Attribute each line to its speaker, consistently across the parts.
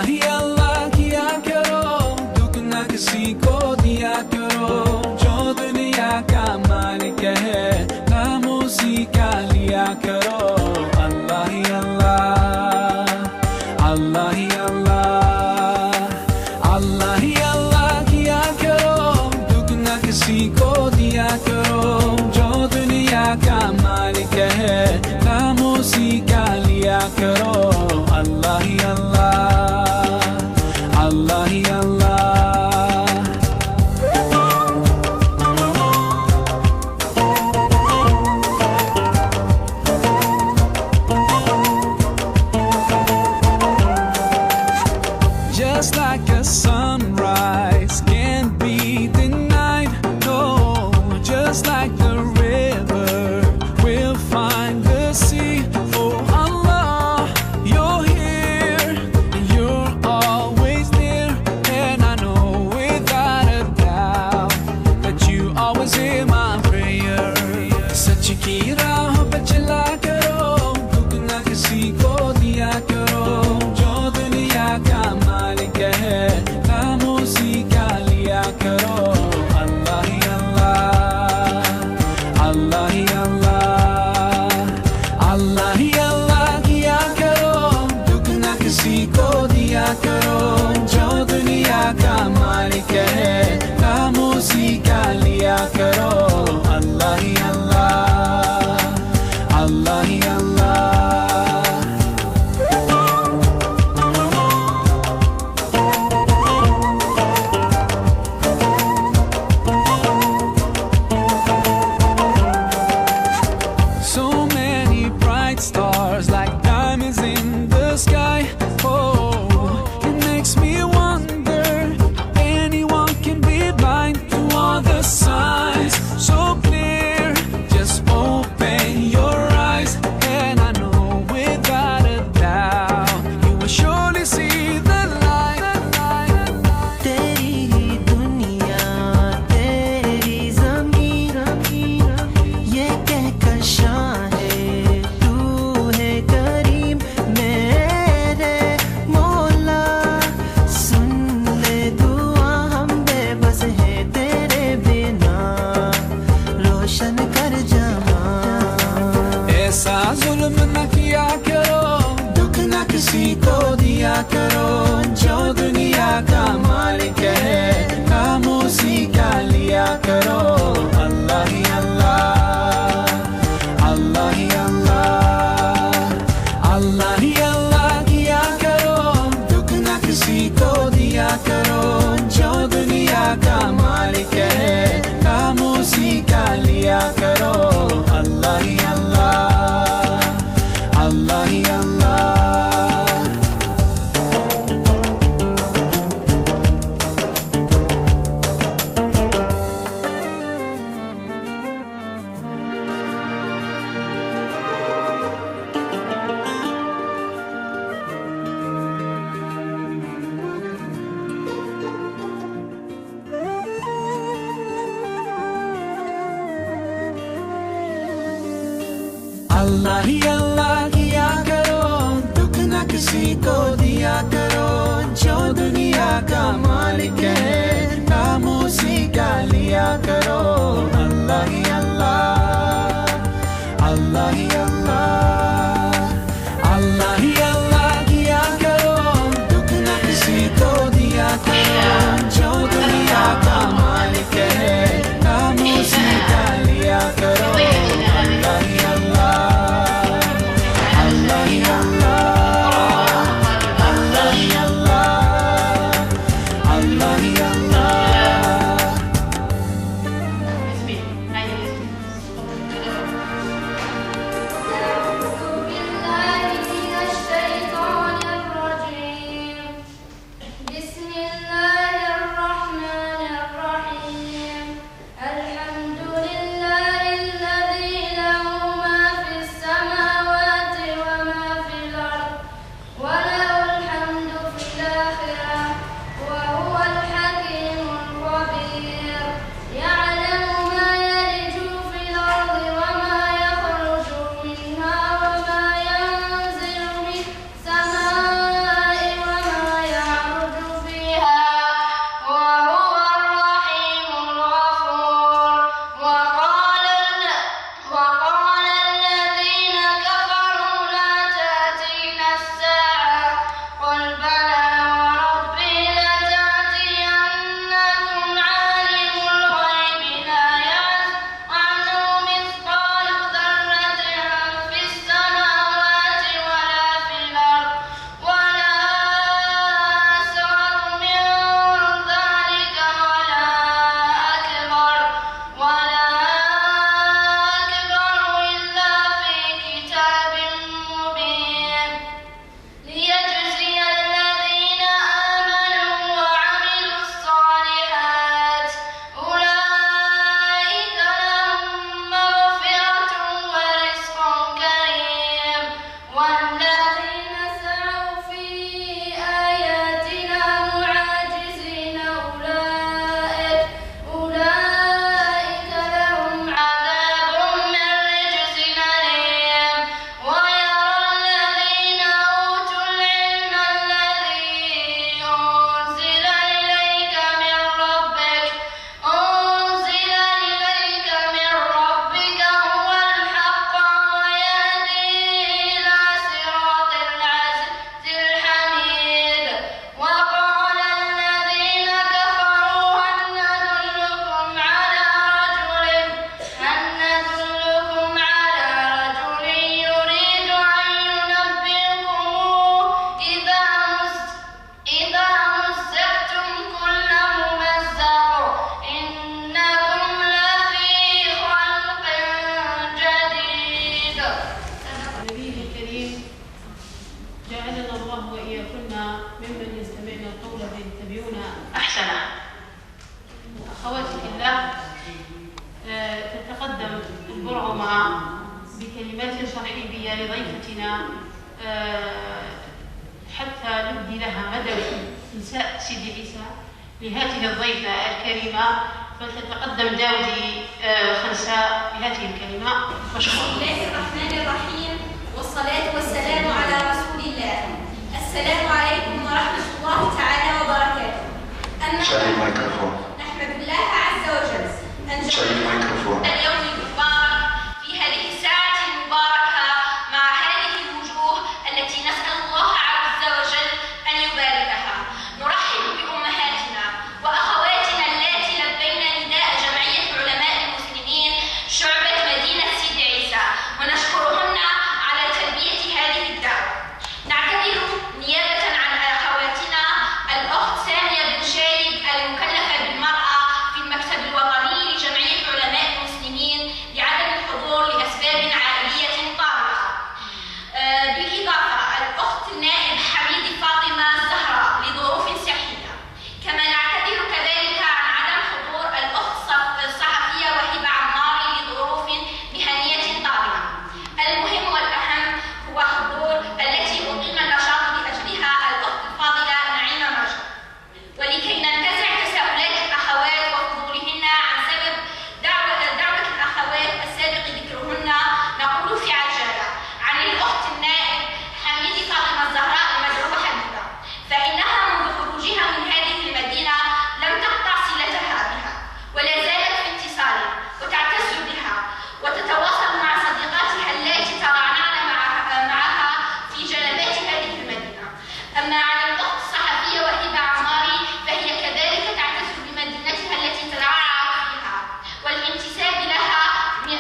Speaker 1: अल्लाह ही अल्लाह किया करो, दुख न किसी को दिया करो, जो दुनिया का मालिक है नाम उसी का लिया करो। अल्लाह ही अल्लाह, अल्लाह ही अल्लाह, अल्लाह ही अल्लाह किया करो, दुख न किसी को दिया करो, जो दुनिया का मालिक है नाम उसी का लिया करो। अल्लाह ही अल्लाह, अल्लाह ही अल्लाह। Just like a sunrise can't be denied, no, just like the river will find the sea. Oh Allah, you're here, you're always near, and I know without a doubt that you always hear my prayer. सच की राह पे चला करो, दुख न किसी को दिया करो, जो दुनिया का मालिक है नाम उसी का लिया करो। अल्लाह ही अल्लाह, अल्लाह ही अल्लाह, अल्लाह ही अल्लाह किया करो, दुख न किसी को दिया करो, जो दुनिया का मालिक है नाम उसी का लिया करो। अल्लाह ही अल्लाह, अल्लाह ही अल्लाह। So many bright stars like diamonds in the sky. Oh, it makes me wonder anyone can be blind to all the signs so clear. Just open your eyes and I know without a doubt you will surely see the light.
Speaker 2: तेरी दुनिया तेरी ज़मीन, ये कहकर शाहे तू है करीम मेरे मौला, सुन ले दुआ हम बेबस है तेरे बिना, रोशन कर जमा।
Speaker 1: ऐसा जुल्म न किया करो, दुख न किसी को दिया करो, जो दुनिया का मालिक है नाम उसी का लिया करो। अल्लाह ही अल्लाह, अल्लाह ही अल्लाह, अल्लाह ही अल्लाह किया करो, दुख न किसी को दिया करो, जो दुनिया का मालिक है नाम उसी का लिया करो। अल्लाह ही अल्लाह, अल्लाह ही अल्लाह। अल्लाह ही अल्लाह किया करो, दुख न किसी को दिया करो, जो दुनिया का मालिक है नाम उसी का लिया करो। अल्लाह ही अल्लाह, अल्लाह ही अल्लाह, अल्लाह ही अल्लाह किया करो, दुख न किसी को दिया करो, जो दुनिया का मालिक है नाम उसी का लिया करो। अल्लाह ही अल्लाह, अल्लाह ही अल्लाह, अल्लाह ही अल्लाह, अल्लाह ही अल्लाह।
Speaker 3: ترحيبية لضيفتنا حتى نبدي لها مدى إنساء سيدي عيسى لهذه الضيفة الكريمة، فلتتقدم داودي خنساء بهذه الكلمة مشكور.
Speaker 4: بسم الله الرحمن الرحيم، والصلاة والسلام على رسول الله. السلام عليكم ورحمة الله تعالى وبركاته. نحمد الله عز وجل أن جعلنا اليوم المبارك في هذه الساعة المباركة مع هذه الوجوه التي نسأل الله عز وجل أن يباركها. نرحب بأمهاتنا وأخواتنا اللاتي لبينا نداء جمعية علماء المسلمين شعبة مدينة سيدي عيسى، ونشكرهن على تلبية هذه الدعوة. نعتذر نيابة عن أخواتنا الأخت سامية بن شايب المكلفة بالمرأة في المكتب الوطني لجمعية علماء المسلمين لعدم الحضور لأسباب عائلية طارئة. بالإضافة الأخت النائب حميد فاطمة الزهراء لظروف صحية. كما نعتذر كذلك عن عدم حضور الأخت الصحفية وهبة عماري لظروف مهنية طارئة. المهم والأهم هو حضور التي أقيم النشاط لأجلها الأخت الفاضلة نعيمة ماجد. ولكي ننتزع تساؤلات الأخوات وفضولهن عن سبب دعوة الأخوات السابق ذكرهن، نقول في عجالة عن الأخت النائب حميد فاطمة الزهراء المدعوة حبيبة، فإنها منذ خروجها من هذه المدينة لم تقطع صلتها بها، ولا زالت في اتصال وتعتز بها وتتواصل مع صديقاتها اللاتي ترعرعن معها في جنبات هذه المدينة. أما عن الأخت الصحفية وهبة عماري فهي كذلك تعتز بمدينتها التي ترعرع فيها والانتساب لها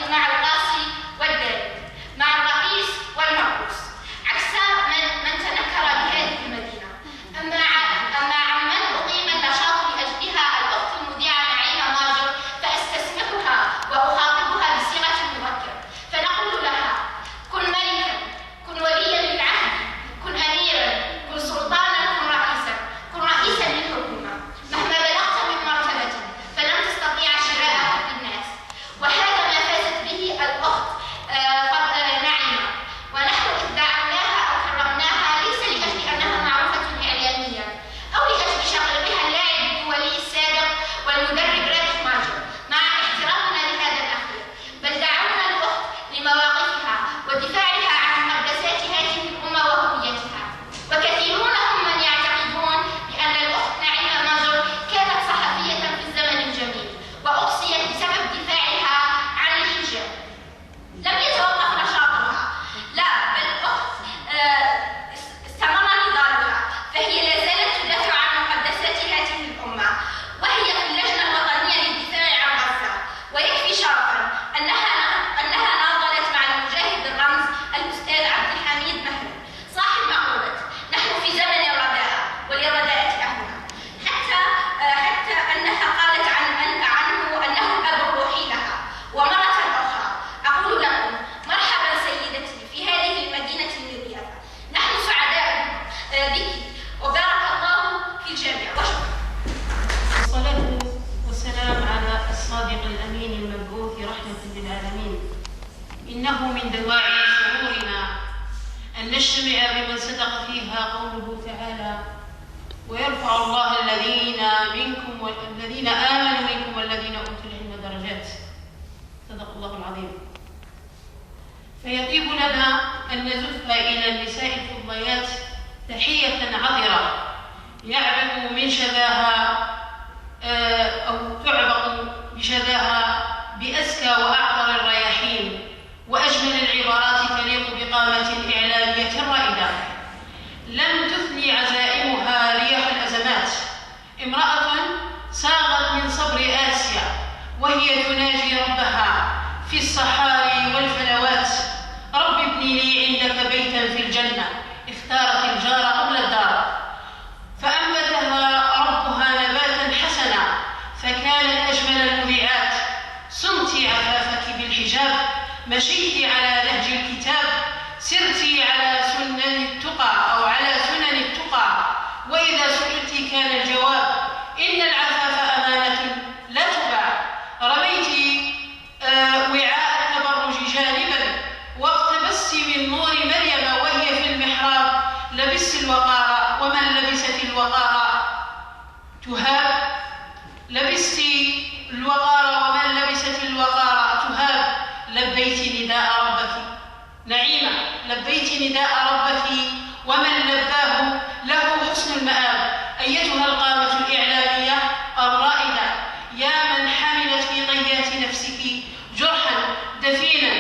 Speaker 4: مع القاسي والداري، مع الرئيس والمرؤوس، عكس من تنكر بهذه المدينة. أما عن من أقيم النشاط لأجلها الأخت المذيعة نعيمة ماجد، فأستسمحها وأخاطبها بصيغة المذكر، فنقول لها: كن ملكا، كن وليا للعهد، كن أميرا، كن سلطانا، كن رئيسا للحكومة. مهما بلغت من مرتبة فلن تستطيع شراء حب الناس، وهذا ما فازت به الأخت نعيمة. ونحن إذ دعوناها أو كرمناها ليس لأجل أنها معروفة إعلاميا أو لأجل شقيقها اللاعب الدولي السابق والمدرب رابح ماجد، مع احترامنا لهذا الأخير، بل دعونا الأخت لمواقفها ودفاعها عن مقدسات هذه الأمة وهويتها. وكثيرون هم من يعتقدون بأن الأخت نعيمة ماجد كانت صحفية في الزمن الجميل وأقصيت بسبب دفاعها عن الحجاب. لم يتوقف نشاطها، لا بل الأخت استمر نضالها، فهي لا زالت تدافع عن مقدسات هذه الأمة، وهي في اللجنة الوطنية للدفاع عن غزة. ويكفي شرفا أنها ناضلت مع المجاهد الرمز الأستاذ عبد الحميد مهري صاحب مقولة: نحن في زمن الرداءة وللرداءة أهلنا، حتى أنها قالت عنه أنه الأب الروحي لها. ومرة أخرى أقول لكم مرحبا سيدتي في هذه المدينة المضيافة. نحن سعداء بك وبارك الله في الجميع. وشكرا.
Speaker 3: والصلاة والسلام على الصادق الأمين المبعوث رحمة للعالمين. إنه من دواعي سرورنا أن نجتمع بمن صدق فيها قوله تعالى: ويرفع الله الذين آمنوا منكم والذين أوتوا العلم درجات. صدق الله العظيم. فيطيب لنا أن نزف إلى النساء الفضليات تحية عطرة يعبق من شذاها أو تعبق بشذاها بأزكى وأعطر الرياحين وأجمل العبارات تليق بقامة إعلامية رائدة لم تثني عزائمها ريح الأزمات. امرأة ساغت من صبر آسيا وهي تناجي ربها في الصحاري والفلوات: رب ابني لي عندك بيتا في الجنة. اختارت الجار قبل الدار، فأنبتها ربها نباتا حسنا، فكانت أجمل المذيعات. صمت عفافك بالحجاب، مشيت على نهج الكتاب، سرت على سنن التقى أو على سنن التقى. وإذا سئلت كان الجواب: إن العفاف أمانة لا تباع. رميت وعاء التبرج جانبا واقتبست لبست الوقار ومن لبست الوقار تهاب، لبست الوقار ومن لبست الوقار تهاب، لبيت نداء ربك نعيمة، لبيت نداء ربك ومن لباه له حسن المآب. أيتها القامة الإعلامية الرائدة يا من حملت في طيات نفسك جرحا دفينا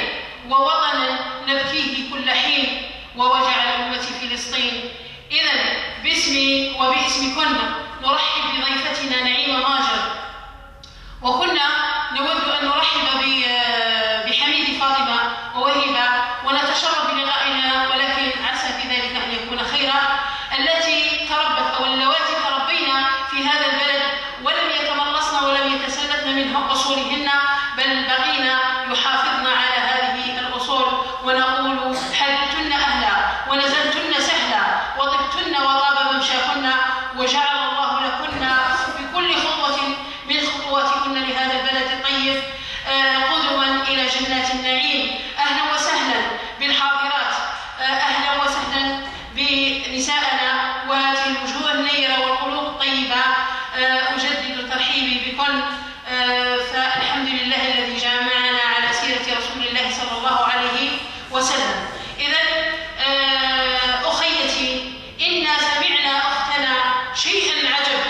Speaker 3: ووطنا نبكيه كل حين ووجع الأمة فلسطين. إذن باسمي وباسمكن نرحب بضيفتنا نعيمة ماجر، وكنا نود أن نرحب بحميد فاطمة ووهبة ونتشرف بلقائنا، ولكن عسى في ذلك أن يكون خيرا، التي تربت أو اللواتي تربينا في هذا البلد ولم يتملصن ولم يتسلتن من أصولهن، بل بغينا يحافظن على هذه الأصول، ونقول حللتن أهلا ونزلتن سهلا وطبتن وطاب ممشاكن، وجعل الله لكن بكل خطوة من خطواتكن لهذا البلد الطيب قدما إلى جنات النعيم. أهلا وسهلا بالحاضرات، أهلا وسهلا بنسائنا وهذه الوجوه النيرة والقلوب الطيبة. أجدد ترحيبي بكن، فالحمد لله الذي جمعنا على سيرة رسول الله صلى الله عليه وسلم. إذن أخيتي إنا سمعنا أختنا شيئا عجب،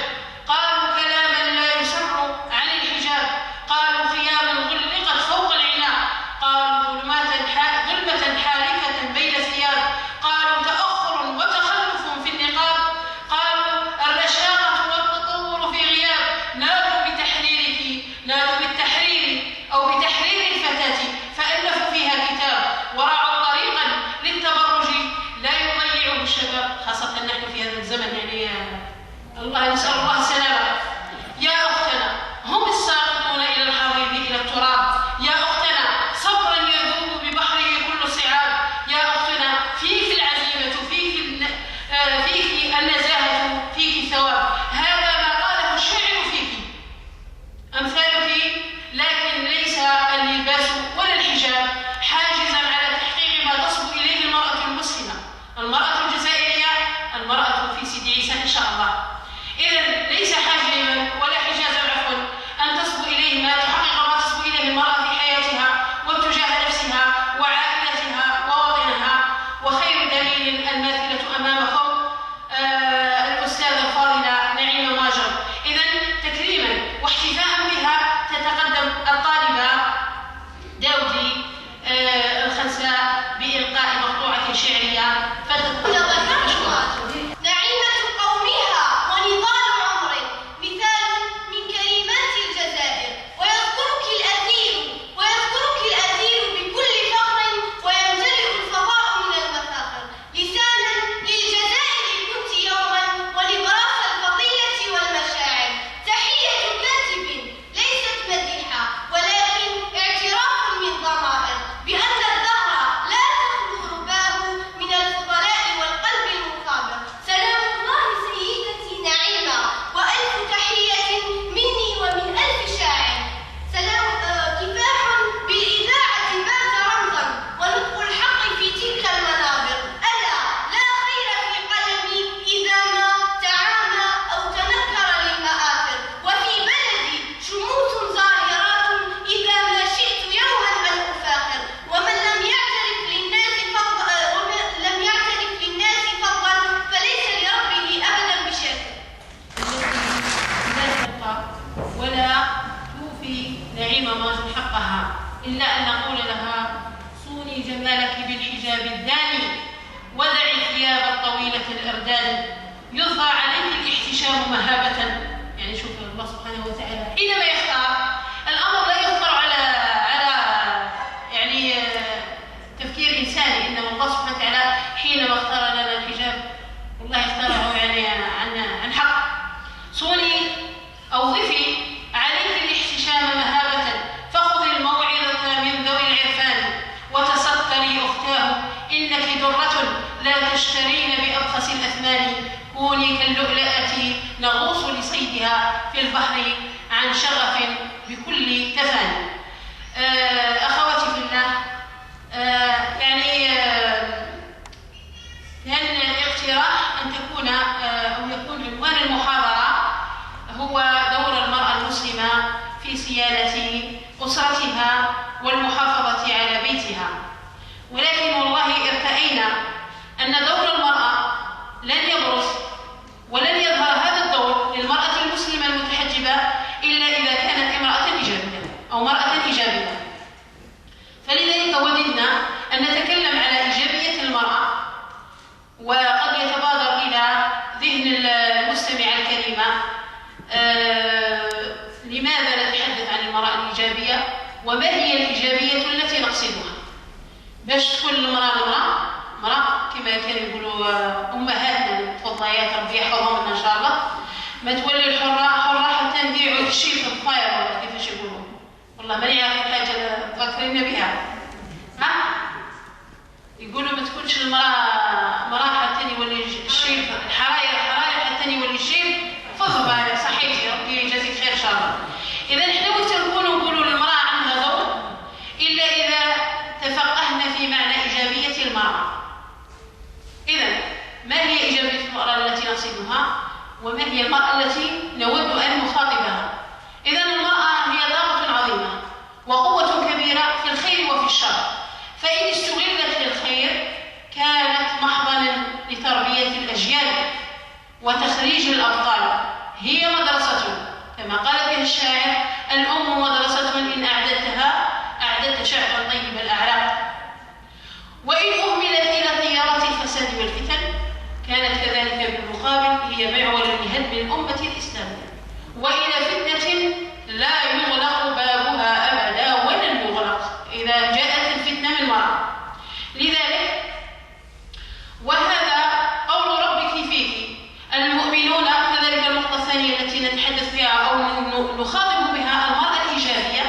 Speaker 3: قالوا كلاما لا يسر عن الحجاب، قالوا خياما غلقت فوق العناق، قالوا ظلمة حالكة بين الثياب، قالوا تأخر وتخلف في النقاب، قالوا الرشاقة والتطور في غياب، نادوا بالتحرير أو بتحرير الفتاة فألفوا فيها كتاب، ورعوا طريقا للتبرج لا يضيعه الشباب، خاصة نحن في هذا الزمن يعني الله نسأل الله السلامة. يا أختنا هم الساقطون إلى الحضيض إلى التراب، يا أختنا صبرا يذوب ببحره كل صعاب، يا أختنا فيك العزيمة، فيك النزاهة، فيك الثواب، هذا ما قاله الشاعر فيك، أمثالك، لكن ليس اللباس ولا الحجاب حاجزا على تحقيق ما تصبو إليه المرأة المسلمة، المرأة الجزائرية، المرأة في سيدي عيسى إن شاء الله. إذن ليس حاجبا ولا حجازا عفوا أن تصبو إليه ما تحقق ما تصبو إليه المرأة في حياتها واتجاه نفسها وعائلتها ووطنها. وخير دليل الماثلة أمامكم الأستاذة الفاضلة نعيمة ماجر. إذن تكريما واحتفاء بها تتقدم الطالبة داودي الخنساء بإلقاء مقطوعة شعرية
Speaker 4: نعيمة قومها ونضال عمر، مثال من كلمات الجزائر، ويذكرك الأثير بكل فخر، ويمتلئ الفضاء من المفاخر، لسانا للجزائر كنت يوما ولبراس الفضيلة والمشاعر، تحية كاتب ليست مديحة ولكن اعتراف من ضمائر بأن الدهر لا تخلو رباه من الفضلاء والقلب المثابر. سلام الله سيدتي نعيمة، وألف تحية مني ومن ألف شاعر. سلام كفاح بالإذاعة بات رمزا، ونطق الحق في تلك المنابر، ألا لا خير في قلمي إذا ما تعامى أو تنكر للمآثر، وفي بلدي شموس ظاهرات إذا ما شئت يوما أن أفاخر، ومن لم يعترف للناس فضلا فليس لربه أبدا بشاكر.
Speaker 3: لا تبقى ولا توفي نعيمة ماجر حقها إلا أن نقول لها صوني جمالك بالحجاب الداني، ودعي الثياب الطويلة الأردان، يرضى عليك الاحتشام مهابة. يعني شوف الله سبحانه وتعالى حينما يختار الأمر لا يختار على يعني تفكير إنساني، إنما الله سبحانه وتعالى حينما اختار لنا الحجاب والله اختاره يعني عن حق. صوني أو ضفي عليك الاحتشام مهابة، فخذ الموعظة من ذوي العرفان، وتستري أختاه إنك درة لا تشترين بأبخس الأثمان، كوني كاللؤلؤة نغوص لصيدها في البحر عن شغف بكل تفاني. أخواتي في الله، يعني كان اقتراح صيانة أسرتها والمحافظة على بيتها. ولكن والله ارتأينا أن دور المرأة لن يبرز ولن يظهر هذا الدور للمرأة المسلمة المتحجبة إلا إذا كانت امرأة إيجابية أو مرأة إيجابية. فلذلك وددنا أن نتكلم على إيجابية المرأة، وقد يتبادر إلى ذهن المستمع الكريمة لماذا نتحدث عن المرأة الإيجابية وما هي الإيجابية التي نقصدها، باش تكون المرأة مرأة كما كانوا يقولوا أمهاتنا الفضليات ربي يحفظهم لنا إن شاء الله، ما تولي الحرة حرة حتى نبيعوا الشيء في الفاير ولا كيفاش يقولوا، والله ماني عارف الحاجة تذكرين بها. يقولوا ما تكونش المرأة حتى يولي الشيء الحراير حتى يولي الشيء فضل. صحيتي ربي يجازيك خير إن شاء الله. إذا إحنا وقت نقولوا للمرأة عندها دور إلا إذا تفقهنا في معنى إيجابية المرأة. إذا ما هي إيجابية المرأة التي نقصدها وما هي المرأة التي نود أن نخاطبها؟ إذا المرأة هي طاقة عظيمة وقوة كبيرة في الخير وفي الشر، فإن استغلت للخير كانت محضنا لتربية الأجيال وتخريج الأبطال. هي مدرسة كما قال بها الشاعر: الأم مدرسة إن أعددتها أعددت شعبا طيب الأعراق. وإن أهملت إلى طيارة الفساد والفتن كانت كذلك بالمقابل هي معول لهدم الأمة الإسلامية. وإلى فتنة لا يغلق بابها أبدا ولن يغلق إذا جاءت الفتنة من وراء. لذلك وهذا قول ربك فيك المؤمنون. كذلك النقطة الثانية التي نتحدث بها أو نخاطب بها المرأة الإيجابية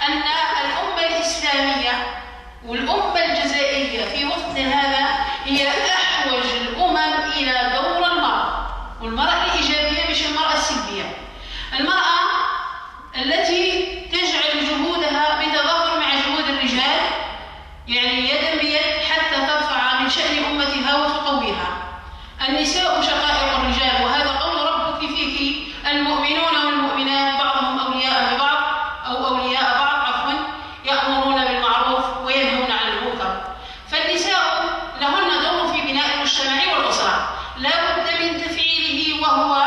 Speaker 3: أن الأمة الإسلامية والأمة الجزائرية في وقتنا هذا هي أحوج الأمم إلى دور المرأة، والمرأة الإيجابية مش المرأة السلبية، المرأة التي تجعل جهودها بتضافر مع جهود الرجال، يعني يدا بيد حتى ترفع من شأن أمتها وتقويها. النساء شقائق الرجال، وهذا قول ربك فيك المؤمنون والمؤمنات بعضهم أولياء ببعض أو أولياء بعض يأمرون بالمعروف وينهون عن المنكر. فالنساء لهن دور في بناء المجتمع والأسرة لا بد من تفعيله، وهو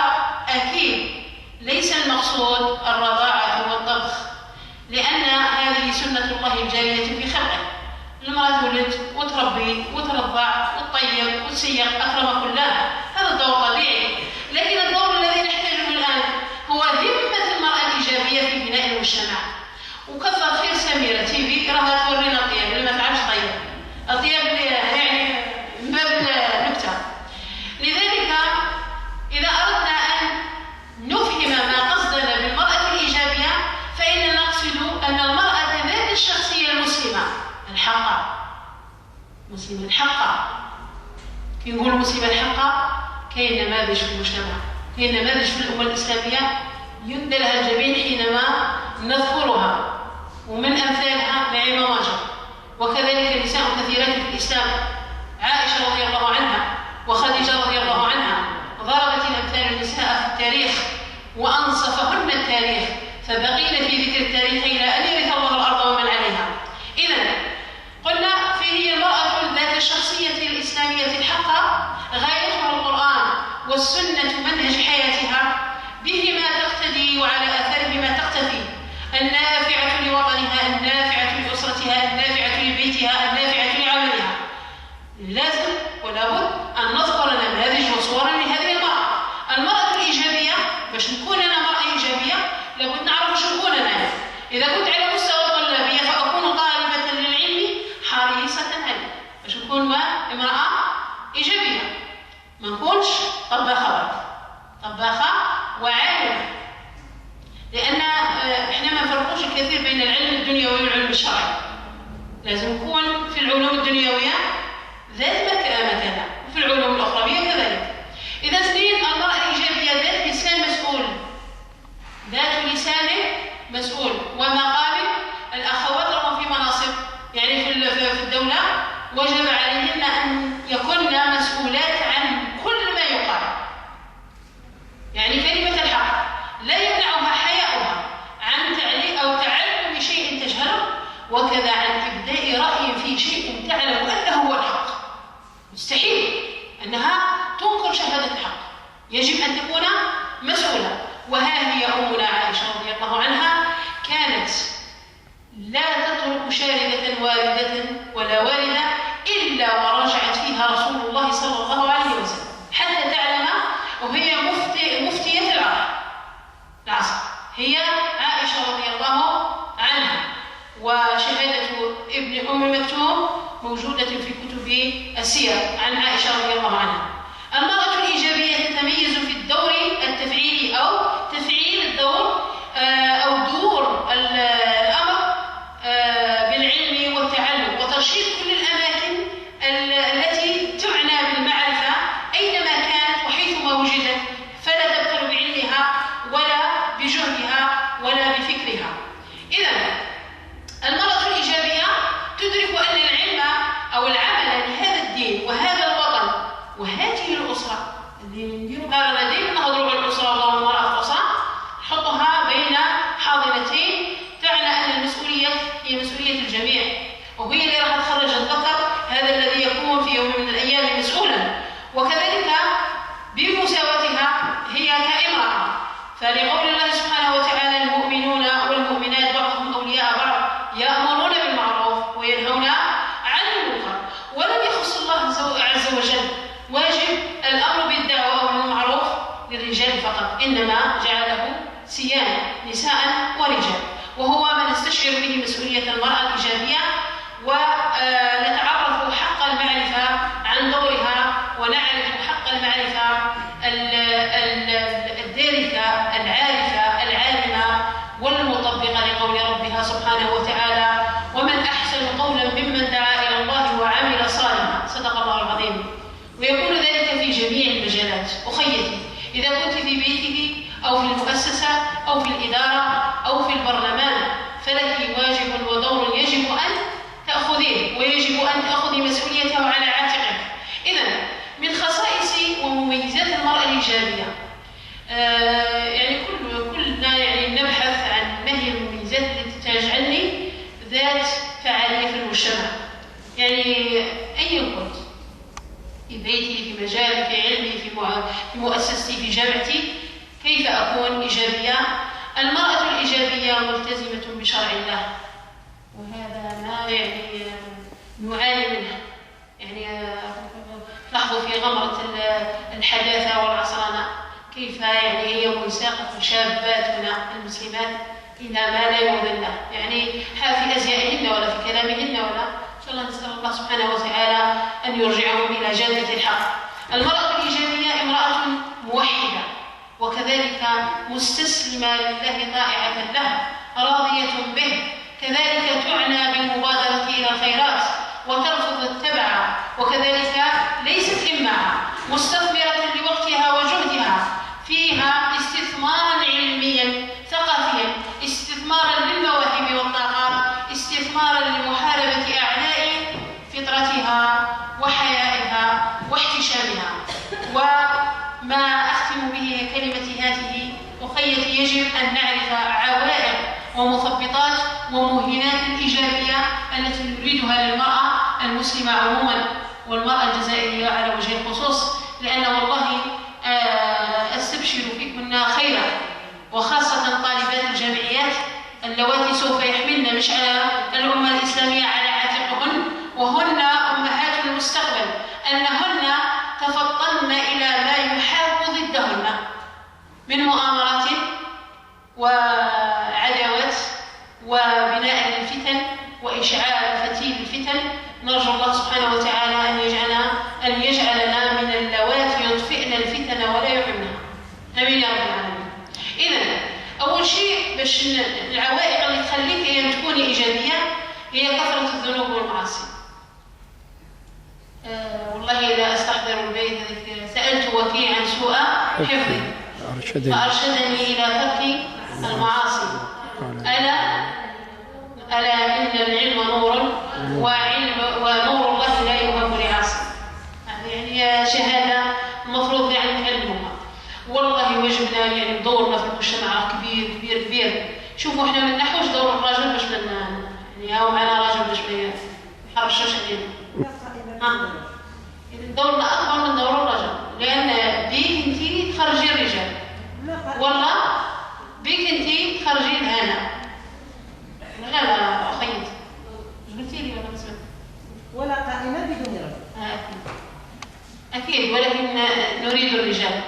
Speaker 3: أكيد ليس المقصود الرضاعة والطبخ، لأن هذه سنة الله الجارية في خلقه. المرأة تولد وتربي وترضع وتطيب وتسيق أكرمك الله، هذا الدور طبيعي. لكن الدور الذي نحتاجه الآن هو همة المرأة الإيجابية في بناء المجتمع. وكثر خير سميرة تيفي راها تورينا الطياب اللي ما تعرفش طيب، الطياب يعني من باب النكتة. لذلك إذا أردنا أن نفهم ما قصدنا بالمرأة الإيجابية فإننا نقصد أن المرأة ذات الشخصية المسلمة الحقة، مسلمة الحقة. كي نقول مسلمة الحقة كاين نماذج في المجتمع، كاين نماذج في الأمة الإسلامية يندى لها الجبين حينما نذكرها، ومن أمثالها نعيمة ماجر، وكذلك نساء كثيرات في الإسلام، عائشة رضي الله عنها وخديجة رضي الله عنها. ضربت الأمثال النساء في التاريخ وأنصفهن التاريخ، فبقينا في ذكر التاريخ إلى أن يرث الله الأرض ومن عليها. إذن قلنا فيه المرأة ذات الشخصية الإسلامية الحقة غايتها القرآن والسنة منهج حياتها، بهما تقتدي وعلى آثارهما تقتفي، النافعة لوطنها، النافعة لأسرتها، النافعة لبيتها، النافعة لعملها. لازم ولابد أن نذكر نماذج وصورا لهذه المرأة الإيجابية. باش نكون أنا مرأة إيجابية لابد نعرف شو نكون أنا. إذا كنت على مستوى الطلابية فأكون طالبة للعلم حريصة عليه، باش نكون امرأة إيجابية، ما نكونش طباخة وعالمة، لأن إحنا ما نفرقوش الكثير بين العلم الدنيوي والعلم الشرعي. لازم نكون في العلوم الدنيوية ذات مكانة وفي العلوم الأخروية كذلك. إذا اثنين المرأة الإيجابية ذات لسان مسؤول، ذات لسان مسؤول ومقام. الأخوات لهم في مناصب يعني في الدولة وجب عليهن أن يكن مسؤولات عن كل ما يقال، يعني كلمة الحق لا يمنعها حياؤها عن تعليق أو يجب أن تكون مسؤولة. وها هي أمنا عائشة رضي الله عنها كانت لا تترك شاردة واردة ولا واردة إلا ورجعت فيها رسول الله صلى الله عليه وسلم حتى تعلم، وهي مفتية العصر هي عائشة رضي الله عنها. وشهادة ابن أم مكتوم موجودة في كتب السير عن عائشة رضي الله عنها. المرأة الإيجابية تتميز في الدور التفعيلي أو تفعيل الدور أو دور الأمر بالعلم والتعلم وترشيد كل الأماكن التي تعنى بالمعرفة أينما كانت وحيثما وجدت، فلا تبخل بعلمها ولا بجهدها ولا بفكرها. إذن المرأة الإيجابية تدرك أن العلم أو العمل لهذا الدين وهذا الوطن وهذه الأسرة اللي نديروا مقارنة دائما نهضروا على الأسرة والله المرأة في الأسرة نحطها بين حاضنتين، تعنى أن المسؤولية هي مسؤولية الجميع، وهي اللي راح تخرج الذكر هذا الذي يكون في يوم من الأيام مسؤولا، وكذلك بمساواتها هي كامرأة. فلقول الله سبحانه وتعالى المؤمنون والمؤمنات بعضهم أولياء بعض يأمرون بالمعروف وينهون عن المنكر. ولم يخص الله عز وجل واجب الأمر بالدعوة أو بالمعروف للرجال فقط، إنما جعله سيان نساء ورجال، وهو ما نستشعر به مسؤولية المرأة الإيجابية، ونتعرف حق المعرفة عن دورها ونعرف حق المعرفة الداركة العارفة العالمة والمطبقة لقول ربها سبحانه وتعالى: ومن أحسن قولا ممن دعا إلى الله وعمل صالحا. صدق الله العظيم. ويكون ذلك في جميع المجالات. أخيتي، إذا كنت في بيتك أو في المؤسسة أو في الإدارة أو في البرلمان فلك واجب ودور يجب أن تأخذيه، ويجب أن تأخذي مسؤوليته على عاتقك. إذن من خصائص ومميزات المرأة الإيجابية، يعني كلنا يعني نبحث عن ما هي المميزات التي تجعلني ذات فعالية في المجتمع. يعني أيا كنت، في بيتي، في مجالي، في علمي، في مؤسستي، في جامعتي، كيف أكون إيجابية؟ المرأة الإيجابية ملتزمة بشرع الله، وهذا ما يعني نعاني منه. يعني لاحظوا في غمرة الحداثة والعصرنة كيف يعني هي منساقة شاباتنا المسلمات إلى ما لا يرضي الله، يعني في أزيائهن ولا في كلامهن ولا. إن شاء الله نسأل الله سبحانه وتعالى أن يرجعهم إلى جادة الحق. المرأة الإيجابية امرأة موحدة، وكذلك مستسلمة لله طائعة له راضية به، كذلك تعنى بالمبادرة إلى الخيرات وترفض التبع، وكذلك ليست إمعة، مستثمرة لوقتها وجهدها فيها استثمارا علميا ثقافيا، استثمارا للمواهب والطاقات، استثمارا لمحاربة أعداء فطرتها وحيائها واحتشامها. وما أختم به كلمتي هذه: أخيتي، يجب أن نعرف عوائق ومثبطات وموهنات الإيجابية التي نريدها للمرأة المسلمة عموما والمرأة الجزائرية على وجه الخصوص، لأن والله أستبشر فيكن خيرا، وخاصة طالبات الجامعيات اللواتي سوف يحملن مشعل الأمة الإسلامية على عاتقهن، وهن أمهات المستقبل، أنهن تفطن إلى ما يحاك ضدهن من مؤامرات وعداوات وبناء الفتن وإشعال فتيل الفتن. نرجو الله سبحانه وتعالى أن يجعلنا من اللواتي يطفئن الفتن ولا يحمنها. آمين يا رب العالمين. إذن أول شيء باش العوائق اللي تخليك أن تكوني إيجابية هي كثرة الذنوب والمعاصي. والله لا أستحضر البيت، سألت وكيل عن سوء حفظي فأرشدني إلى ترك المعاصي. ألا إن العلم نور، ونور الله لا يوهب لعاصي. يعني شهادة المفروض يعني نعلمها. والله واجبنا يعني دورنا في المجتمع كبير كبير كبير. شوفوا احنا ما نحوش دور الرجل باش يعني هاو معنا راجل باش ما يحرشش علينا. دورنا أكبر من دور الرجل، لأن بيك انتي والله بيك انت خارجين هنا. لا اخيت ايش قلتي لي ولا مسمع؟
Speaker 5: ولا قائمة بدون رجل.
Speaker 3: اكيد، ولكن نريد الرجال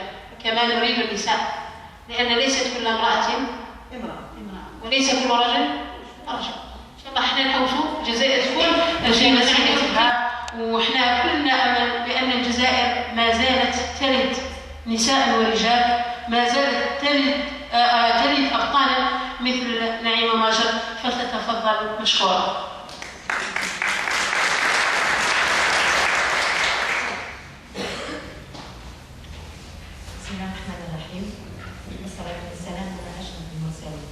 Speaker 3: كما نريد النساء، لان ليست كل امرأة امرأة وليس كل رجل رجل. ان شاء الله احنا نحوسوا الجزائر تكون الجنة سعيدة، وإحنا كلنا أمل بأن الجزائر ما زالت تلد نساء ورجال، ما زالت تلد أبطالا مثل نعيمة ماجر، فلتتفضل مشكورة.
Speaker 6: بسم الله الرحمن الرحيم، والصلاة والسلام على أشرف المرسلين.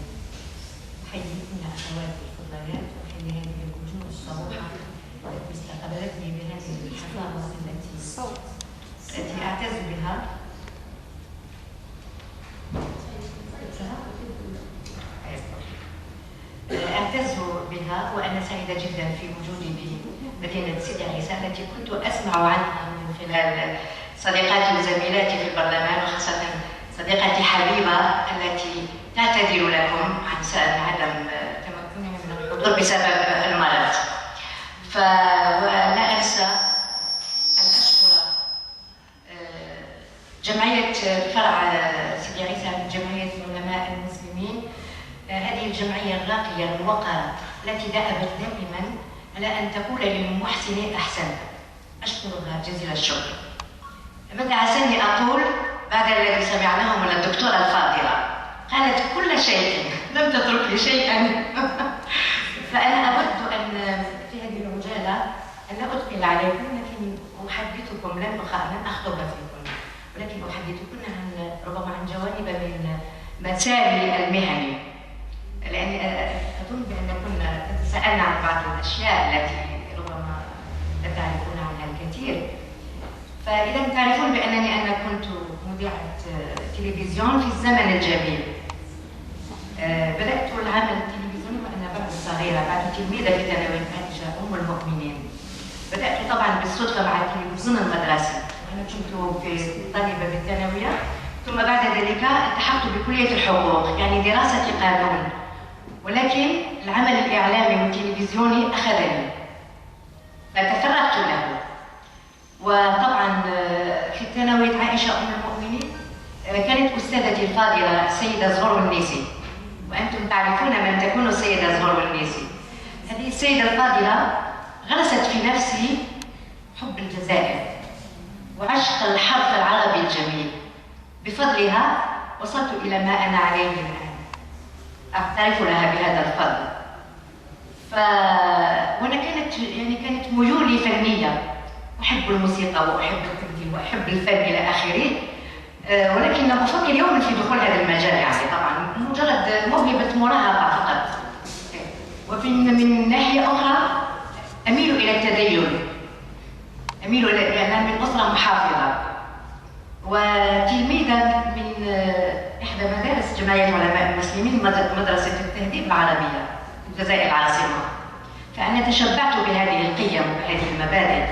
Speaker 6: أحييكم أخواتي الفضليات، وأحيي هذه الوجوه الصبوحة التي استقبلتني بهذه الحفاوة التي أعتز بها. أعتز بها وأنا سعيدة جدا في وجودي بمدينة سيدي عيسى التي كنت أسمع عنها من خلال صديقاتي وزميلاتي في البرلمان، وخاصة صديقتي حبيبة التي تعتذر لكم عن عدم تمكنها من الحضور بسبب المرض. ولا أنسى أن أشكر جمعية فرع سيدي عيسى، جمعية العلماء المسلمين، هذه الجمعية الراقية الموقرة التي دأبت دائما على أن تقول للمحسن أحسن. أشكرها جزيل الشكر. ماذا عساني أقول بعد الذي سمعناه من الدكتورة الفاضلة؟ قالت كل شيء، لم تترك لي شيئا. فأنا أود أن في هذه العجالة أن لا أثقل عليكم، لكن أحدثكم لن أخطب فيكم، ولكن أحدثكم عن ربما عن جوانب من مساري المهني، لأني أظن بأنكم تسألن عن بعض الأشياء التي ربما لا تعرفون عنها الكثير. فإذا تعرفون بأنني أنا كنت مذيعة تلفزيون في الزمن الجميل. بدأت العمل التلفزيوني وأنا بعد صغيرة، بعد تلميذة في ثانوية عائشة أم المؤمنين. بدأت طبعا بالصدفة مع التلفزيون المدرسي، أنا كنت في طالبة بالثانوية، ثم بعد ذلك التحقت بكلية الحقوق، يعني دراسة قانون، ولكن العمل الإعلامي والتلفزيوني أخذني فتفرغت له. وطبعا في ثانوية عائشة أم المؤمنين كانت أستاذتي الفاضلة السيدة زهور النيسي، وأنتم تعرفون من تكون السيدة زهور النيسي. هذه السيدة الفاضلة غرست في نفسي حب الجزائر وعشق الحرف العربي الجميل. بفضلها وصلت إلى ما أنا عليه الآن، أعترف لها بهذا الفضل. وأنا كانت ميولي فنية، أحب الموسيقى وأحب التمثيل وأحب الفن إلى آخره، ولكن لم أفكر يوما في دخول هذا المجال، يعني طبعا مجرد موهبة مراهقة فقط. من ناحية أخرى أميل إلى التدين، لأنها من أسرة محافظة وتلميذة من إحدى مدارس جمعية علماء المسلمين، مدرسة التهذيب العربية في الجزائر العاصمة. فأنا تشبعت بهذه القيم وبهذه المبادئ.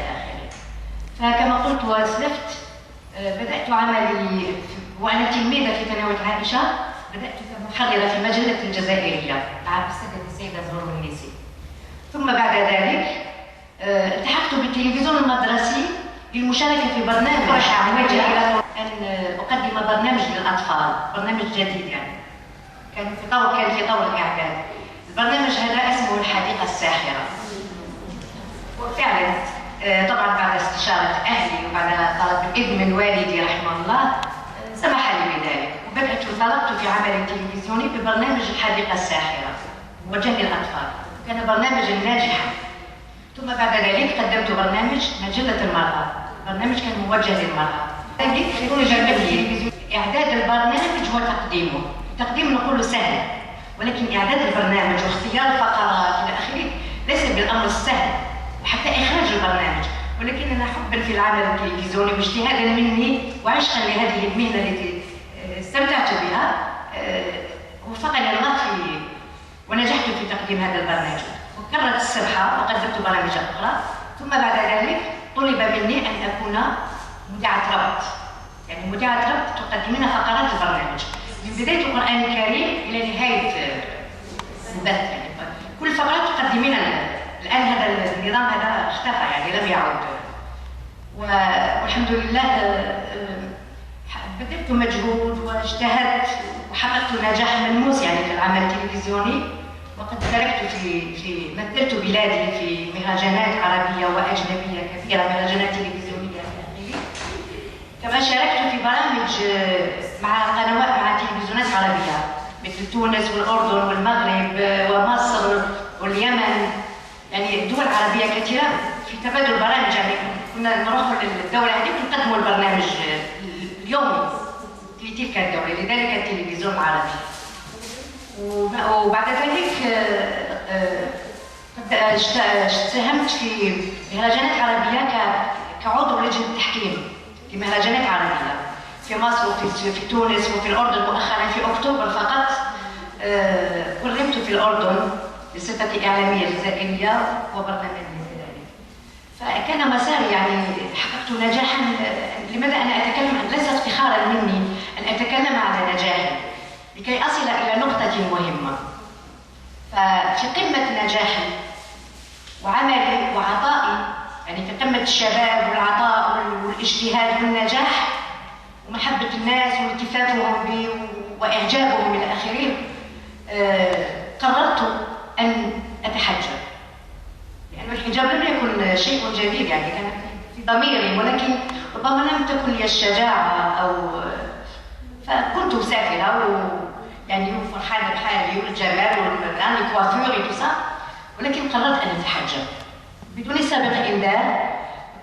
Speaker 6: فكما قلت وأسلفت، بدأت عملي وأنا تلميذة في ثانوية عائشة، بدأت كمحررة في مجلة الجزائرية مع السيدة زهور النيسي. ثم بعد ذلك التحقت بالتلفزيون المدرسي للمشاركة في برنامج أوجه إلى أن أقدم برنامج للأطفال، برنامج جديد يعني كان في طور الإعداد. البرنامج هذا اسمه الحديقة الساحرة. وفعلا طبعا بعد استشارة أهلي وبعد طلب إذن من والدي رحمه الله سمح لي بذلك، وطلبت في عمل تلفزيوني ببرنامج الحديقة الساحرة موجه للأطفال. كان برنامجا ناجحا. ثم بعد ذلك قدمت برنامج مجلة المرأة، برنامج كان موجه للمرأة. ذلك إعداد البرنامج وتقديمه. تقديم نقول سهل، ولكن إعداد البرنامج واختيار الفقرات إلى آخره ليس بالأمر السهل، وحتى إخراج البرنامج. ولكن أنا حبا في العمل التلفزيوني واجتهادا مني وعشقا لهذه المهنة التي استمتعت بها، وفقني الله ونجحت في تقديم هذا البرنامج. وكررت السبحة وقدمت برامج أخرى. ثم بعد ذلك طلب مني أن أكون مذيعة ربط، يعني مذيعة ربط تقدمين فقرات البرنامج. من بداية القرآن الكريم إلى نهاية البث، يعني كل فقرات تقدمين. الآن هذا النظام هذا اختفى، يعني لم يعد، والحمد لله بذلت مجهود واجتهدت وحققت نجاح ملموس يعني في العمل التلفزيوني، وقد شاركت مثلت بلادي في مهرجانات عربية وأجنبية كثيرة، مهرجانات تلفزيونية إلى آخره. كما شاركت في برامج مع تلفزيونات عربية مثل تونس والأردن والمغرب ومصر واليمن، يعني دول عربية كثيرة في تبادل برامج. يعني كنا نروح للدولة هذه ونقدموا البرنامج اليومي في تلك الدولة، لذلك التلفزيون العربي. وبعد ذلك ساهمت في مهرجانات عربية كعضو لجنة التحكيم في مهرجانات عربية في مصر وفي تونس وفي الأردن. مؤخرا في أكتوبر فقط كرمت في الأردن بصفتي إعلامية جزائرية وبرلمانية كذلك. فكان مساري، يعني حققت نجاحا. لماذا أنا أتكلم؟ ليس افتخارا مني أن أتكلم على نجاحي لكي أصل إلى نقطة مهمة. ففي قمة نجاحي وعملي وعطائي، يعني في قمة الشباب والعطاء والاجتهاد والنجاح ومحبة الناس والتفافهم بي وإعجابهم إلى آخره، قررت أن أتحجب، لأن الحجاب لم يكن شيء جديد، يعني كان في ضميري، ولكن ربما لم تكن لي الشجاعة فكنت مسافرة يعني فرحانة بحالي والجمال والآن الكوافير وكذا، ولكن قررت أن أتحجب بدون سابق إنذار.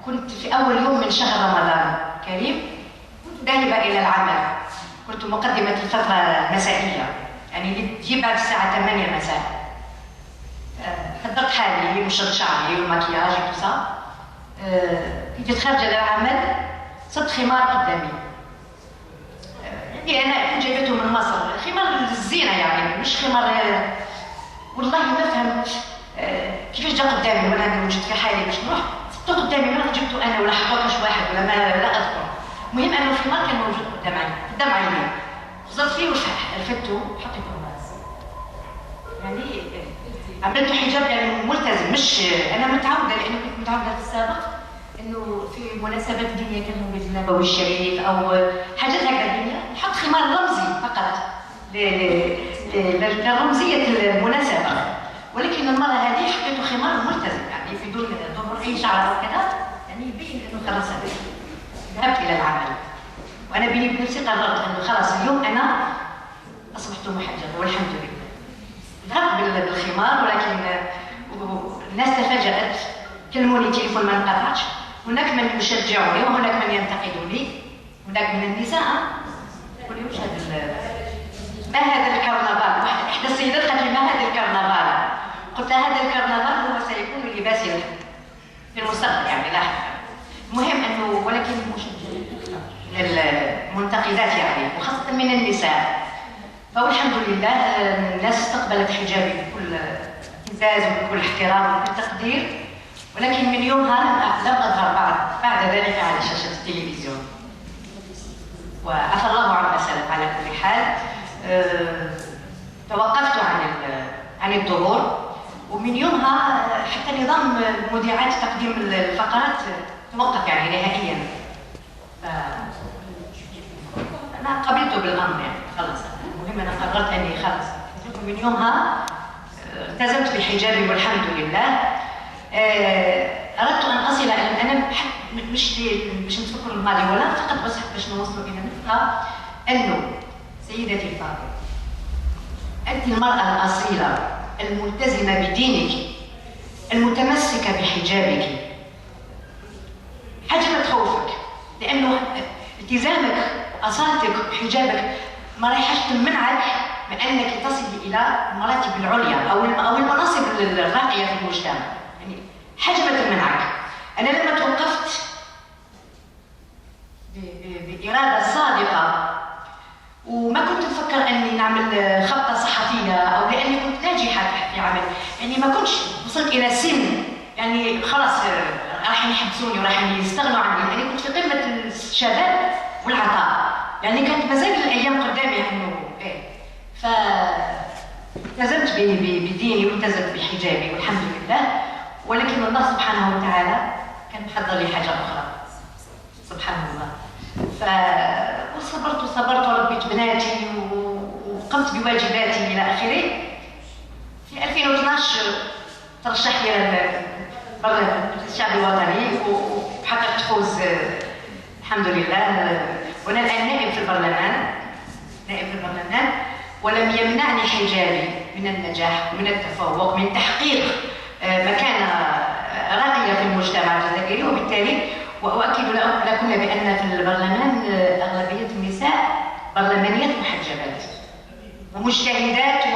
Speaker 6: كنت في أول يوم من شهر رمضان الكريم كنت ذاهبة إلى العمل، كنت مقدمة الفترة المسائية، يعني تجي بعد الساعة 8 مساء. حضرت حالي وشرت شعري والمكياج وكذا، كنت خارجة للعمل صدت خمار قدامي. يعني أنا كنت جايبته من مصر، خمار للزينة يعني مش خمار، والله ما فهمت كيفاش جا قدامي وانا موجود في حالي باش نروح. صدته قدامي، ما جبته أنا ولا حطوكش واحد ولا ما لا أذكر. المهم أنه الخمار كان موجود قدام عيني، خزرت فيه ورفدته وحطيته راسي. يعني عملت حجاب يعني ملتزم، مش أنا متعودة، لأنه كنت متعودة في السابق إنه في مناسبات دينية كالمولد النبوي الشريف أو حاجات هكذا دينية نحط خمار رمزي فقط لرمزية المناسبة، ولكن المرة هذه حطيته خمار ملتزم يعني بدون ظهور أي شعر أو كذا، يعني يبين إنه خلاص ذهبت إلى العمل. وأنا بيني وبين نفسي قررت إنه خلاص اليوم أنا أصبحت محجبة والحمد لله. ذهبت بالخمار، ولكن الناس تفاجأت، كلموني تليفون ما انقطعش، هناك من يشجعني وهناك من ينتقدني، هناك من النساء تقول لي وش ما هذا الكرنفال؟ إحدى السيدات قالت لي ما هذا الكرنفال؟ قلت هذا الكرنفال هو سيكون لباسي في المستقبل يعني لاحقا. المهم انه ولكن للمنتقدات يعني وخاصه من النساء، فالحمد لله الناس استقبلت حجابي بكل اعتزاز وبكل احترام وبكل تقدير، ولكن من يومها لم اظهر بعد ذلك على شاشه التلفزيون، وعفى الله عما سلف. على كل حال توقفت عن الظهور، ومن يومها حتى نظام مذيعات تقديم الفقرات توقف يعني نهائيا. أنا قبلته بالأمر يعني خلاص، المهم أنا قررت أني خلاص من يومها التزمت بحجابي والحمد لله. أردت أن أصل إلى أنا مش نتفكر الماضي ولا فقط بس باش نوصل إلى نقطة أنه سيدتي الفاضلة، أنت المرأة الأصيلة الملتزمة بدينك المتمسكة بحجابك. حاجة ما تخوفك، لأنه التزامك أصالتك بحجابك ما رايحاش تمنعك من أنك تصل إلى المراتب العليا أو المناصب الراقية في المجتمع، يعني حاجة ما تمنعك. أنا لما توقفت بإرادة صادقة وما كنت نفكر أني نعمل خبطة صحفية أو لأني كنت ناجحة في عمل، يعني ما كنتش وصلت إلى سن يعني خلاص راح يحبسوني وراح يستغنوا عني، يعني كنت في قمة الشباب والعطاء، يعني كانت مازال الأيام قدامي إنه إيه. فالتزمت بديني والتزمت بحجابي والحمد لله، ولكن الله سبحانه وتعالى كان محضر لي حاجة أخرى سبحان الله. وصبرت وربيت بناتي وقمت بواجباتي إلى آخره. في 2012 ترشحت للبرلمان الشعبي الوطني وحققت فوز الحمد لله، وأنا الآن نائب في البرلمان ولم يمنعني حجابي من النجاح ومن التفوق من تحقيق مكانة راقية في المجتمع الجزائري. وبالتالي وأؤكد لكم بأن في البرلمان أغلبية النساء برلمانيات محجبات ومجتهدات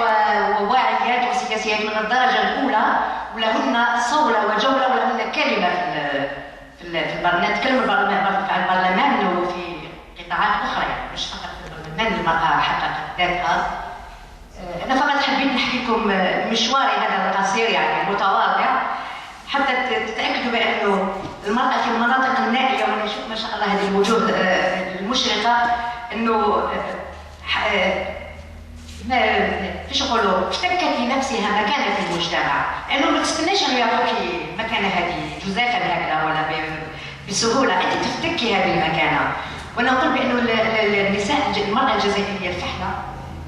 Speaker 6: وواعيات وسياسيات من الدرجة الأولى، ولهن صولة وجولة ولهن كلمة في البرلمان. نتكلم عن البرلمان وفي قطاعات أخرى، يعني مش فقط في البرلمان المرأة حققت ذاتها. أنا فقط حبيت نحكي لكم مشواري هذا القصير يعني متواضع حتى تتأكدوا بأنه المرأة في المناطق النائية، وأنا نشوف ما شاء الله هذه الوجوه المشرقة، أنه فيش يقولوا افتكت لنفسها مكانة في المجتمع، لأنه ما تستناش أنه يعطوكي مكانة هذه جزافا هكذا ولا بسهولة، أنت تفتكي هذه المكانة. وأنا أقول بأنه النساء المرأة الجزائرية الفحلة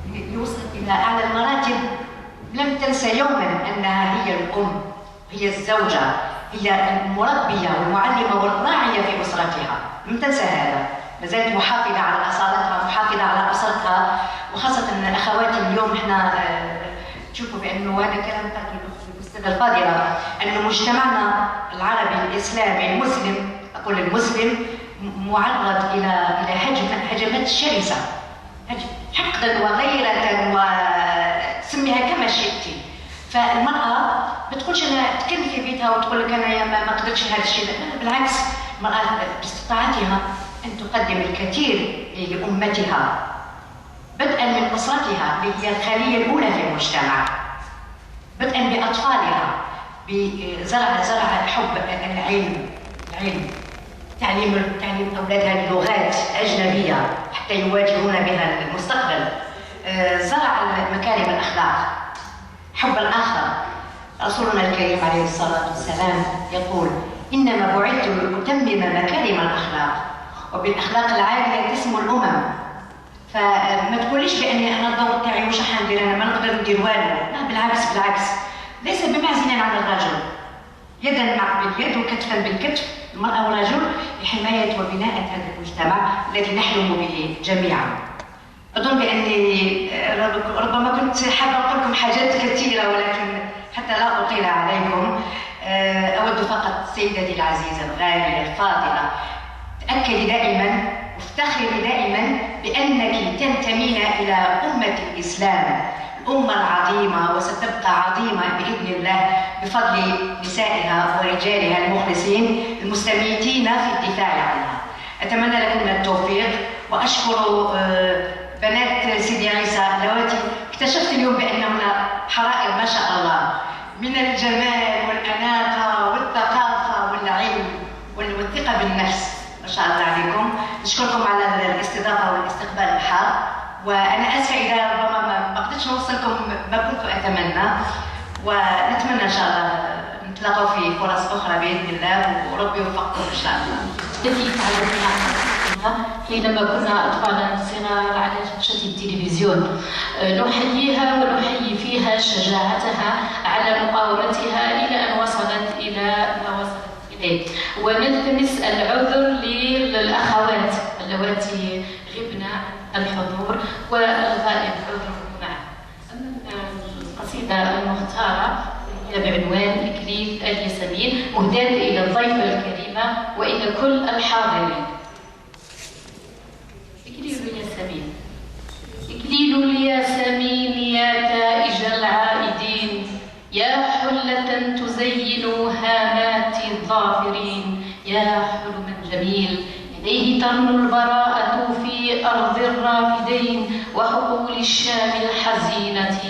Speaker 6: اللي وصلت إلى أعلى المراتب لم تنسى يوما أنها هي الأم، هي الزوجة، هي المربية والمعلمة والراعية في أسرتها، لم تنسى هذا، ما زالت محافظة على أصالتها، محافظة على أسرتها. وخاصة أن أخواتي اليوم احنا تشوفوا بأنه هذا كلام قالت الأستاذة الفاضلة، أن مجتمعنا العربي الإسلامي المسلم، أقول المسلم، معرض إلى هجمات شرسة، حقدا وغيرة وسميها كما شئتي. فالمرأة ما تقولش أنا تكلم في بيتها وتقول لك أنا ما قدرتش هذا الشيء، بالعكس المرأة باستطاعتها أن تقدم الكثير لأمتها، بدءا من أسرتها اللي هي الخلية الأولى في المجتمع، بدءا بأطفالها، بزرع حب العلم، تعليم أولادها لغات أجنبية حتى يواجهون بها المستقبل، زرع مكارم الأخلاق، حب الآخر. رسولنا الكريم عليه الصلاة والسلام يقول: إنما بعثت لأتمم مكارم الأخلاق، وبالأخلاق العالية تسمو الأمم. فما تقوليش بأني أنا الدور تاعي واش حندير، أنا ما نقدر ندير والو، لا بالعكس، ليس بمعزل عن الرجل، يدا باليد وكتفا بالكتف، المرأة والرجل لحماية وبناء هذا المجتمع الذي نحلم به جميعا. أظن بأني ربما كنت حابة أقول لكم حاجات كثيرة، ولكن حتى لا أطيل عليكم أود فقط سيدتي العزيزة الغالية الفاضلة، تأكدي دائما وافتخري دائما بأنك تنتمين إلى أمة الإسلام، الأمة العظيمة، وستبقى عظيمة بإذن الله بفضل نسائها ورجالها المخلصين المستميتين في الدفاع عنها. أتمنى لكم التوفيق، وأشكر بنات سيدي عيسى اللواتي اكتشفت اليوم بأنهن حرائر ما شاء الله من الجمال والأناقة والثقافة والعلم والثقة بالنفس، ما شاء الله عليكم. نشكركم على الاستضافة والاستقبال الحار، وأنا آسفة إذا ربما ما قدرتش نوصلكم ما كنت أتمنى، ونتمنى إن شاء الله نتلاقوا في فرص أخرى بإذن الله، وربي يوفقكم إن شاء الله.
Speaker 7: التي تعلمنا حينما كنا أطفالا صغار على شاشة التلفزيون، نحييها ونحيي فيها شجاعتها على مقاومتها إلى أن وصلت إلى ما وصلت إليه. ونلتمس العذر للأخوات اللواتي غبن الحضور والغائب عذرهم معه. القصيدة المختارة هي بعنوان إكليل الياسمين، مهداة إلى الضيفة الكريمة وإلى كل الحاضرين. إكليل الياسمين. إكليل الياسمين يا تائج العائدين، يا حلة تزين هامات الظافرين، يا حلما جميل إليه ترنو البراءة في أرض الرافدين، وحقول الشام الحزينة،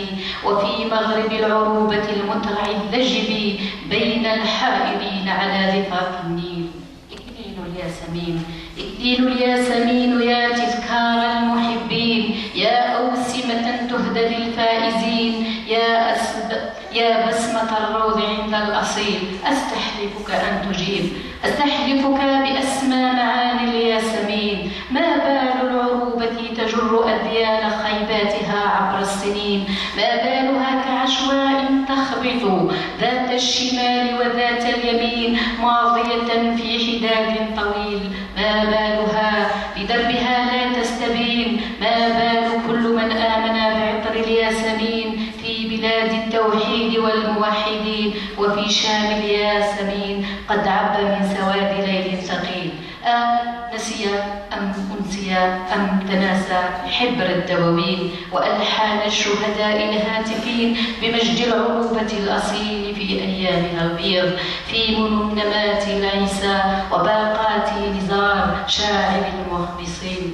Speaker 7: وفي مغرب العروبة المترع الذجب، بين الحائرين على ضفاف النيل. إكليل الياسمين، إكليل الياسمين يا تذكار للفائزين يا بسمة الروض عند الأصيل، أستحلفك أن تجيب، أستحلفك بأسمى معاني الياسمين. ما بال العروبة تجر أذيال خيباتها عبر السنين، ما بالها كعشواء تخبط ذات الشمال وذات اليمين ماضية في حداد طويل، ما بالها لدربها لا تستبين، ما بال كل من آمن بعطر الياسمين في بلاد التوحيد والموحدين وفي شام الياسمين قد عب من سواد ليل ثقيل. نسي أم أنسي أم تناسى حبر الدواوين وألحان الشهداء الهاتفين بمجد العروبة الأصيل في أيامها البيض، في منمنمات العيسى وباقات نزار شاعر المخلصين.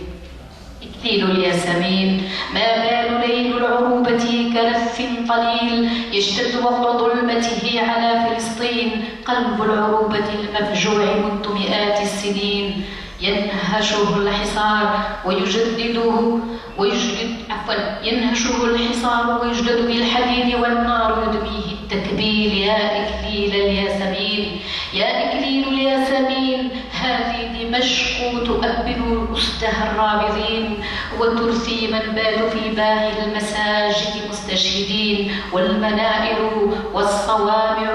Speaker 7: إكليل الياسمين، ما بال ليل العروبة كلف طليل يشتد وقت ظلمته على فلسطين، قلب العروبة المفجوع منذ مئات السنين ينهشه الحصار ينهشه الحصار ويجلد بالحديد والنار يدميه التكبيل. يا إكليل الياسمين، يا إكليل الياسمين، هذه دمشق تؤبن أسدها الرابضين وترثي من بات في باهي المساجد مستشهدين، والمنائر والصوامع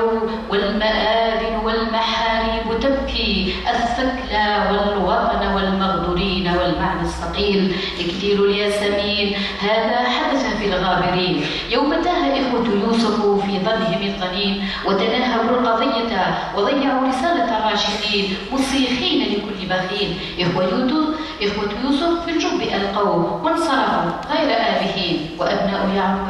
Speaker 7: والمآذن والمحاريب تبكي الثكلى والوطن والمغدورين والمعنى الثقيل. إكليل الياسمين، هذا حدث في الغابرين يوم تاه إخوة يوسف في ظنهم الظنين وتناهبوا القضية وضيعوا رسالة الراشدين مصيحين لكل بخيل. إخوة يوسف في الجب ألقوه وانصرفوا غير آبهين، وأبناء يعقوب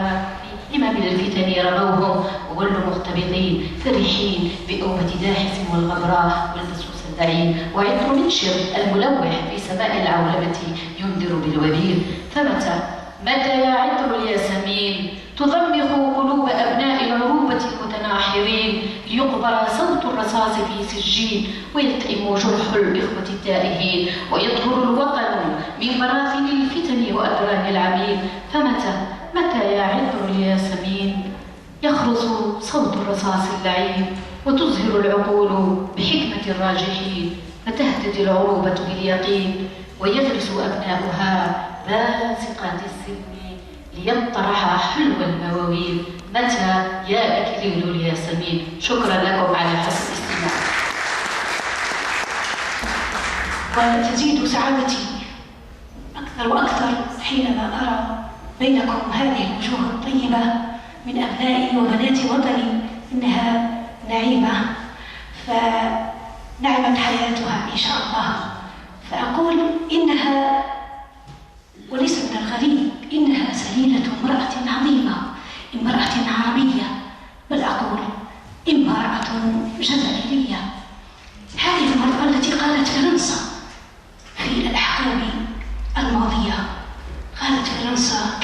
Speaker 7: لما من الفتن رموهم وولوا مختبطين فرحين بأوبة داحس والغبراء والفسوس اللعين، وعطر منشر الملوح في سماء العولمة ينذر بالوبيل. متى يا عطر الياسمين تضمخ قلوب أبناء العروبة المتناحرين ليقبر صوت الرصاص في سجين ويلتئم جرح الإخوة التائهين ويطهر الوطن من براثن الفتن وأدران العميل. متى يا عطر الياسمين يخرص صوت الرصاص اللعين وتزهر العقول بحكمة الراجحين، فتهتدي العروبة باليقين ويغرس أبناؤها بازقات السن ليطرح حلو المواويل. متى يا إكليل الياسمين. شكرا لكم على حسن الاستماع.
Speaker 8: وتزيد سعادتي أكثر وأكثر حينما أرى بينكم هذه الوجوه الطيبة من أبنائي وبنات وطني، إنها نعيمة، فنعمت حياتها إن شاء الله. فأقول إنها وليس من الغريب، إنها سليلة امرأة عظيمة، امرأة عربية، بل أقول امرأة جزائرية. هذه المرأة التي قالت فرنسا في الأحقاب الماضية، قالت فرنسا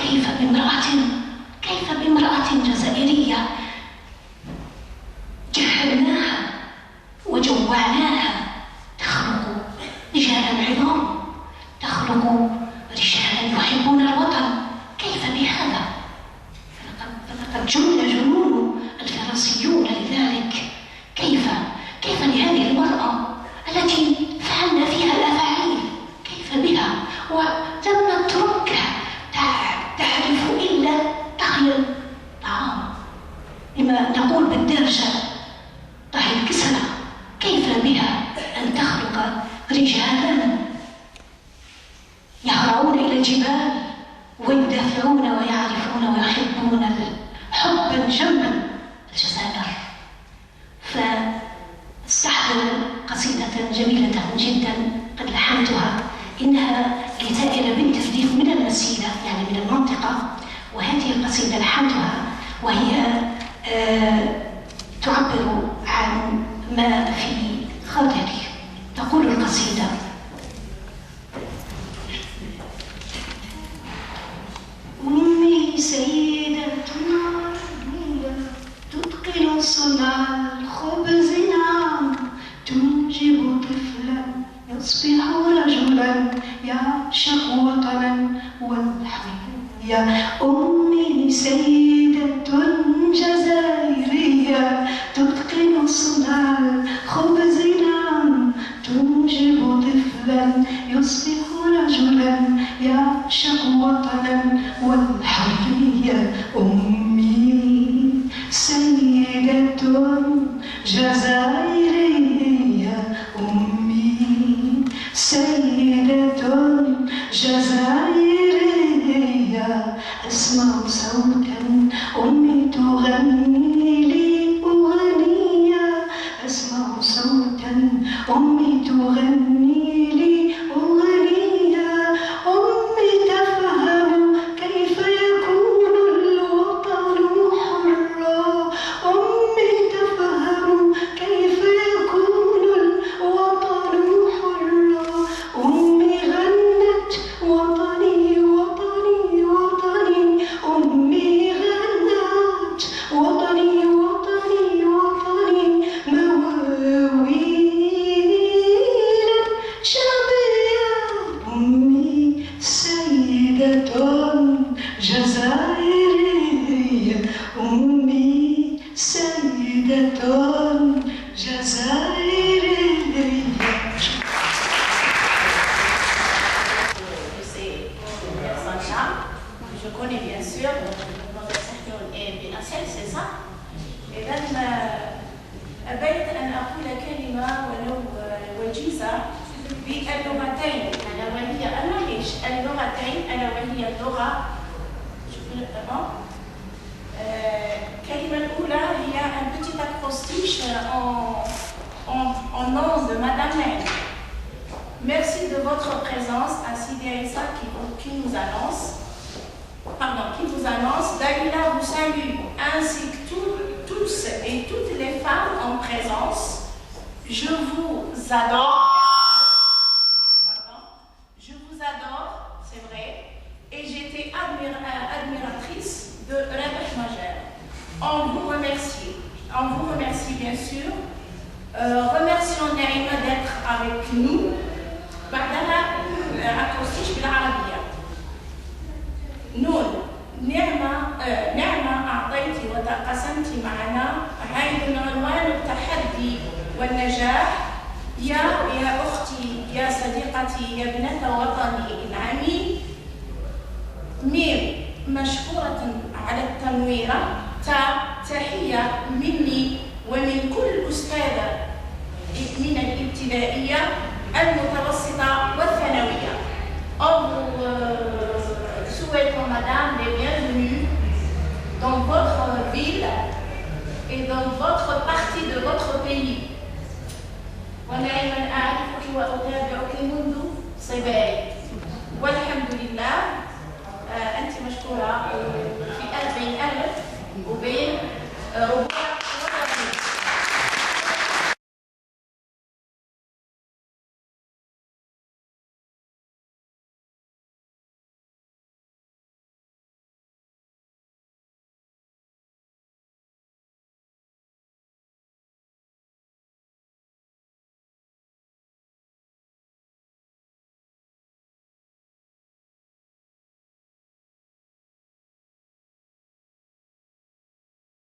Speaker 8: كيف بامرأة جزائرية جهلناها وجوعناها تخلق رجالا عظام، تخلق رجالا يحبون الوطن، كيف بهذا؟ فلقد جن جنون الفرنسيون لذلك. كيف لهذه المرأة التي فعلنا فيها الأفاعيل، كيف بها ولم نتركها تعرف إلا طهي الطعام، لما نقول بالدارجة طهي الكسرة. كيف بها أن تخلق رجالا يهرعون إلى الجبال ويدافعون ويعرفون ويحبون حبا جما الجزائر. فاستحضر قصيدة جميلة جدا قد لحنتها، إنها لتائلة بنت الريف من المسيلة، يعني من المنطقة، وهذه القصيدة لحنتها وهي تعبر عن ما في خاطري. تقول القصيدة: أمي سيدة عربية تتقن صنع الخبز، نعم تنجب طفلا يصبح رجلا يعشق وطنا والحرية. أمي سيدة جزائرية تتقن صنع الخبز، نعم تنجب طفلا يصبح رجلا يعشق وطنا والحرية. أمي سيدة جزائرية، أمي سيدة جزائرية، أسمع صوتا أمي تغني لي أغنية، أسمع صوتا أمي تغني لي أغنية. أمي تفهم كيف يكون الوطن حرا، أمي تفهم كيف يكون الوطن حرا. أمي غنت وطني وطني وطني، أمي غنت وطني وطني وطني، مواويل شعبية. أمي سيدة جزائرية، أمي سيدة جزائرية.
Speaker 9: Je connais bien sûr notre Sahel et Benassel, c'est ça. إذا أبيت أن أقول كلمة ولو وجيزة باللغتين، ألا وهي معليش اللغتين، ألا وهي اللغة الكلمة الأولى هي un petit acrostiche en nom de Madame Meng. Merci de votre présence à Sidi Aïssa qui nous annonce. Qui vous annonce, Dalila vous salue, ainsi que tous et toutes les femmes en présence. Je vous adore. Je vous adore, c'est vrai. Et j'étais admiratrice de Rabah Majer. On vous remercie bien sûr. Remercions Naïma d'être avec nous. بعدها أكوستيش بالعربية. نون نعمة أعطيت وتقاسمت معنا عين عنوان التحدي والنجاح. يا أختي، يا صديقتي، يا ابنة وطني انعمي. ميم مشكورة على التنويرة. تحية مني ومن كل أستاذة من الابتدائية المتوسطة والثانوية. Souhaitons madame les bienvenus dans votre ville et dans votre partie de votre pays. ونعم أعرفك وأتابعك منذ صباي والحمد لله. أنت مشكورة في بين ألف وبين 400.